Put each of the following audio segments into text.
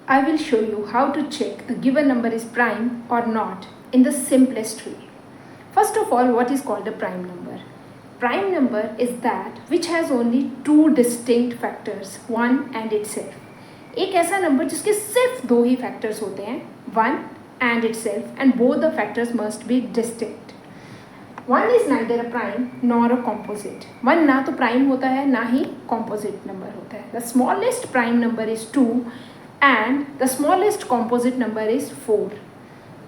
I will show you how to check a given number is prime or not in the simplest way. First of all, what is called a prime number? Prime number is that which has only two distinct factors, one and itself. एक ऐसा number जिसके सिर्फ दो ही factors होते हैं, one and itself, and both the factors must be distinct. One is neither a prime nor a composite. One ना तो prime होता है ना ही composite number होता है. The smallest prime number is 2 and the smallest composite number is 4.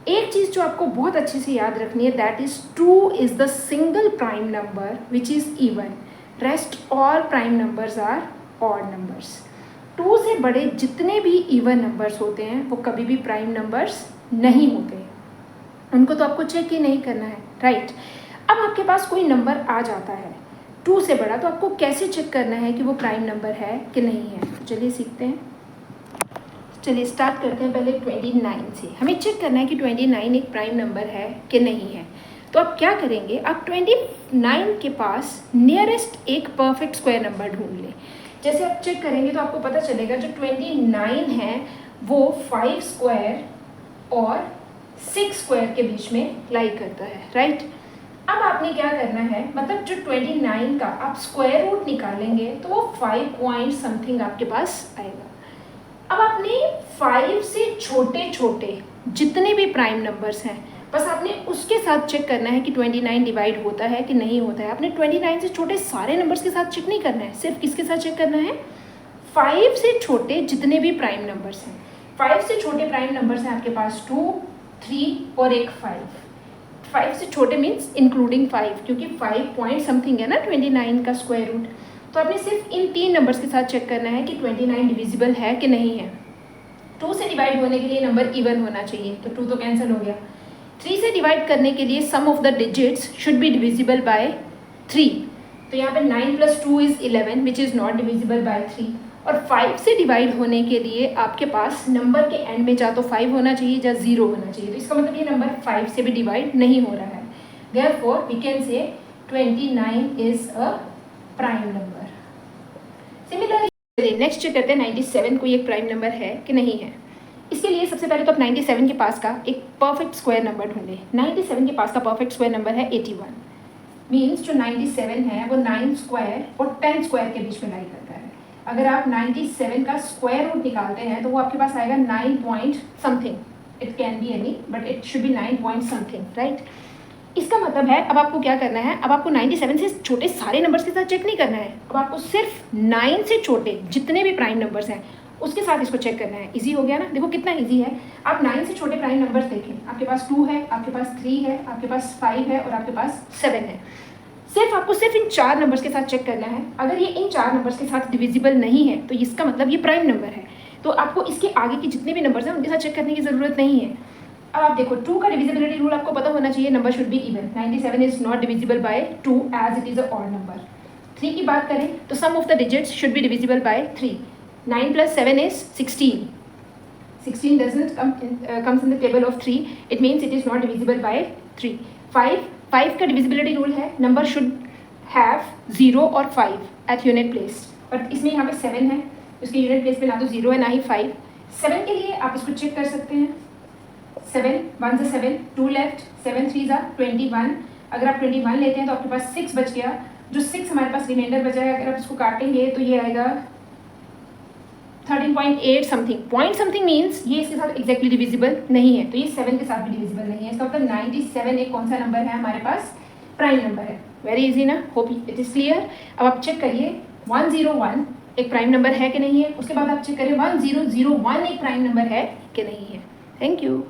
एक चीज़ जो आपको बहुत अच्छे से याद रखनी है, that is 2 is the single prime number which is even. Rest all prime numbers are odd numbers. 2 से बड़े जितने भी even numbers होते हैं वो कभी भी prime numbers नहीं होते, उनको तो आपको चेक ही नहीं करना है, राइट? अब आपके पास कोई नंबर आ जाता है 2 से बड़ा, तो आपको कैसे चेक करना है कि वो प्राइम नंबर है कि नहीं है? चलिए सीखते हैं. चलिए स्टार्ट करते हैं पहले 29 से. हमें चेक करना है कि 29 एक प्राइम नंबर है कि नहीं है. तो आप क्या करेंगे, आप 29 के पास नियरेस्ट एक परफेक्ट स्क्वायर नंबर ढूंढ लें. जैसे आप चेक करेंगे तो आपको पता चलेगा जो 29 है वो 5 स्क्वायर और 6 स्क्वायर के बीच में लाई करता है, राइट? अब आपने क्या करना है, मतलब जो 29 का आप स्क्वायर रूट निकालेंगे तो वो 5 पॉइंट समथिंग आपके पास आएगा. अब आपने 5 से छोटे छोटे जितने भी प्राइम नंबर्स हैं बस आपने उसके साथ चेक करना है कि 29 डिवाइड होता है कि नहीं होता है. आपने 29 से छोटे सारे नंबर्स के साथ चेक नहीं करना है, सिर्फ किसके साथ चेक करना है, 5 से छोटे जितने भी प्राइम नंबर्स हैं. 5 से छोटे प्राइम नंबर्स हैं आपके पास 2, 3 और एक 5. 5 से छोटे मीन्स इंक्लूडिंग 5, क्योंकि 5 पॉइंट समथिंग है ना 29 का स्क्वायर रूट. तो आपने सिर्फ इन 3 नंबर्स के साथ चेक करना है कि 29 डिविजिबल है कि नहीं है. 2 से डिवाइड होने के लिए नंबर इवन होना चाहिए, तो 2 तो कैंसिल हो गया. 3 से डिवाइड करने के लिए sum of the digits should be divisible by 3. तो यहाँ पे 9 + 2 is 11 which is not divisible by 3. और 5 से डिवाइड होने के लिए आपके पास नंबर के एंड में या तो 5 होना चाहिए या 0 होना चाहिए. तो इसका मतलब ये नंबर 5 से भी डिवाइड नहीं हो रहा है. Therefore we can say 29 is a prime number. Similarly next check करते हैं 97 कोई एक प्राइम नंबर है कि नहीं है. इसके लिए सबसे पहले तो आप 97 के पास का एक परफेक्ट स्क्वायर नंबर ढूंढें. 97 के पास का परफेक्ट स्क्वायर नंबर है 81. मीन्स जो 97 है वो 9 स्क्वायर और 10 स्क्वायर के बीच में लाई करता है. अगर आप 97 का स्क्वायर रूट निकालते हैं तो वो आपके पास आएगा 9 point something. It can be any but it should be 9 point something, right? इसका मतलब है अब आपको क्या करना है, अब आपको 97 से छोटे सारे नंबर्स के साथ चेक नहीं करना है. अब आपको सिर्फ 9 से छोटे जितने भी प्राइम नंबर्स हैं उसके साथ इसको चेक करना है. इजी हो गया ना? देखो कितना इजी है. आप 9 से छोटे प्राइम नंबर्स देखें, आपके पास 2 है, आपके पास 3 है, आपके पास 5 है और आपके पास 7 है. आपको सिर्फ इन 4 नंबर्स के साथ चेक करना है. अगर ये इन 4 नंबर्स के साथ डिविजिबल नहीं है तो इसका मतलब ये प्राइम नंबर है. तो आपको इसके आगे के जितने भी नंबर्स हैं उनके साथ चेक करने की ज़रूरत नहीं है. अब आप देखो 2 का डिविजिबिलिटी रूल आपको पता होना चाहिए, number should be even. 97 is not divisible by 2 as it is a odd number. 3 की बात करें तो sum of the digits should be divisible by 3. 9 + 7 is 16. 16 doesn't comes in the table of 3. It means it is not divisible by 3. 5 का divisibility rule है, number should have 0 और 5 at unit place. But इसमें यहाँ पे 7 है, उसके unit place पे ना तो 0 है ना ही 5. 7 के लिए आप इसको चेक कर सकते हैं. 7 1 से 7, 2 लेफ्ट, 7 3 जा 21. अगर आप 21 लेते हैं तो आपके पास 6 बच गया. जो 6 हमारे पास रिमाइंडर बचा है, अगर आप इसको काटेंगे तो ये आएगा 13.8 समथिंग. पॉइंट समथिंग मीन्स ये इसके साथ एग्जैक्टली डिविजिबल नहीं है, तो ये 7 के साथ भी डिविजिबल नहीं है. इसका मतलब 97 एक कौन सा नंबर है हमारे पास, प्राइम नंबर है. वेरी इजी ना? Hope it is clear. अब आप चेक करिए 101 एक प्राइम नंबर है कि नहीं है. उसके बाद आप चेक करिए 1001 एक प्राइम नंबर है कि नहीं है. Thank you.